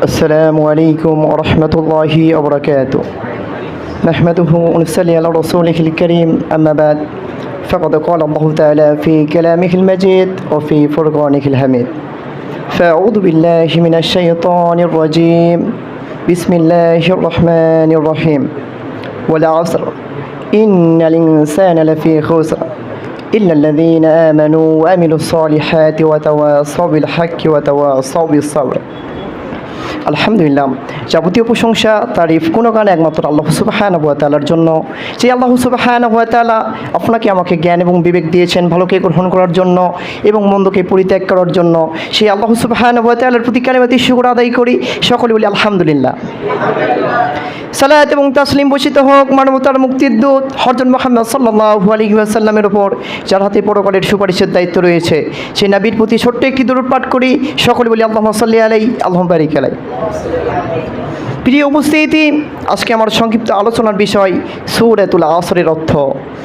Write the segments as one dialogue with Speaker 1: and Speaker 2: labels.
Speaker 1: السلام عليكم ورحمة الله وبركاته. نحمده ونصلي على رسوله الكريم، أما بعد فقد قال الله تعالى في كلامه المجيد وفي فرقانه الحميد. فأعوذ بالله من الشيطان الرجيم. بسم الله الرحمن الرحيم. والعصر إن الإنسان لفي خسر إلا الذين آمنوا وعملوا الصالحات وتواصوا بالحق وتواصوا بالصبر. আলহামদুলিল্লাহ, যাবতীয় প্রশংসা তারিফ গুণগান একমাত্র আল্লাহ সুবহানাহু ওয়া তাআলার জন্য। যে আল্লাহ সুবহানাহু ওয়া তাআলা আপনাকে আমাকে জ্ঞান এবং বিবেক দিয়েছেন ভালোকে গ্রহণ করার জন্য এবং মন্দকে পরিত্যাগ করার জন্য, সেই আল্লাহ সুবহানাহু ওয়া তাআলার প্রতি কালিমাতি শুকর আদায় করি। সকলে বলি আলহামদুলিল্লাহ। সালাত এবং তাসলিম বর্ষিত হোক মানবতার মুক্তির দূত হযরত মুহাম্মদ সাল্লাল্লাহু আলাইহি ওয়াসাল্লামের উপর, যার হাতে পরকালের সুপারিশের দায়িত্ব রয়েছে। সেই নবীর প্রতি ছোট্ট একটি দরুদ পাঠ করি। সকলে বলি আল্লাহুম্মা সাল্লি আলাইহি আল্লাহুম্মা বারিক আলাইহি। প্রিয় উপস্থিতি, আজকে আমার সংক্ষিপ্ত আলোচনার বিষয় সূরাতুল আসরের অর্থ।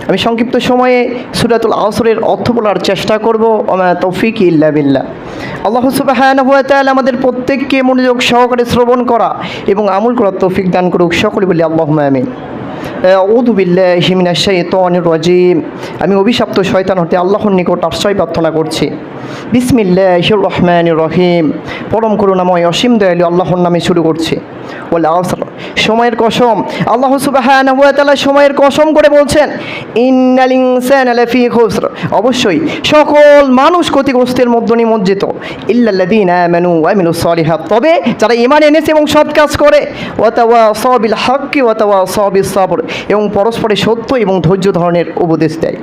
Speaker 1: আমি সংক্ষিপ্ত সময়ে সূরাতুল আসরের অর্থ বলার চেষ্টা করব। ওমা তৌফিক ইল্লা বিল্লাহ। আল্লাহ সুবহানাহু ওয়া তাআলা আমাদের প্রত্যেককে মনোযোগ সহকারে শ্রবণ করা এবং আমল করার তৌফিক দান করুক। সকলে বলি আল্লাহুম্মা আমিন। আউযু বিল্লাহি মিনাশ শাইতানির রাজীম। আমি অভিশপ্ত শয়তান হতে আল্লাহর নিকট আশ্রয় প্রার্থনা করছি। বিসমিল্লাহির রহমানির রহিম। পরম করুণাময় অসীম দয়ালু আল্লাহর নামে শুরু করছি। ওয়াল আসর, সময়ের কসম। আল্লাহ সুবহানাহু ওয়া তাআলা সময়ের কসম করে বলছেন, ইন্নাল ইনসানা লাফি খুসর, অবশ্যই সকল মানুষ ক্ষতিগ্রস্তের মধ্যে নিমজ্জিত। ইল্লাল্লাযীনা আমানু ওয়া আমিলুস সালিহাত, তবে যারা ঈমান এনেছে এবং সৎ কাজ করে। ওয়া তাওয়াসাউ বিল হাক্কি ওয়া তাওয়াসাউ বিস সাবর, এবং পরস্পরের সত্য এবং ধৈর্য ধারণের উপদেশ দেয়।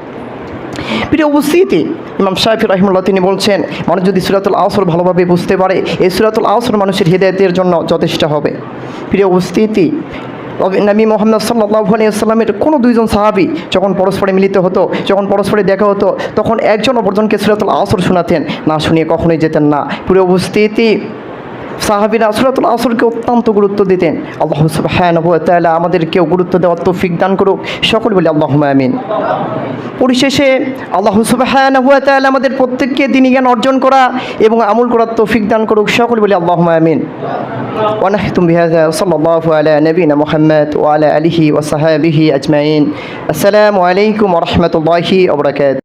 Speaker 1: প্রিয় উপস্থিতি, ইমাম শাফিঈ রাহিমাহুল্লাহ তিনি বলছেন, মানুষ যদি সূরাতুল আসর ভালোভাবে বুঝতে পারে, এই সূরাতুল আসর মানুষের হিদায়াতের জন্য যথেষ্ট হবে। প্রিয় উপস্থিতি, নবী মুহাম্মদ সাল্লাল্লাহু আলাইহি ওয়াসাল্লামের কোনো দুইজন সাহাবী যখন পরস্পরে মিলিত হতো, যখন পরস্পরে দেখা হতো, তখন একজন অপরজনকে সূরাতুল আসর শোনাতেন, না শুনিয়ে কখনোই যেতেন না। প্রিয় উপস্থিতি, সাহাবীরা সূরাতুল আসরকে অত্যন্ত গুরুত্ব দিতেন। আল্লাহ সুবহানাহু ওয়া তাআলা আমাদেরকেও গুরুত্ব দেওয়ার তৌফিক দান করুক। সকলে বলি আল্লাহুম্মা আমিন। পরিশেষে আল্লাহ সুবহানাহু ওয়া তাআলা আমাদের প্রত্যেককে দ্বীনি জ্ঞান অর্জন করা এবং আমল করার তৌফিক দান করুক। সকলে বলি আল্লাহুম্মা আমিন। ওয়া নাহতুম বিহাযা সাল্লাল্লাহু আলা নবিয়িনা মুহাম্মদ ওয়া আলা আলিহি ওয়া সাহবিহি আজমাইন। আসসালামু আলাইকুম ওয়া রাহমাতুল্লাহি ওয়া বারাকাতুহু।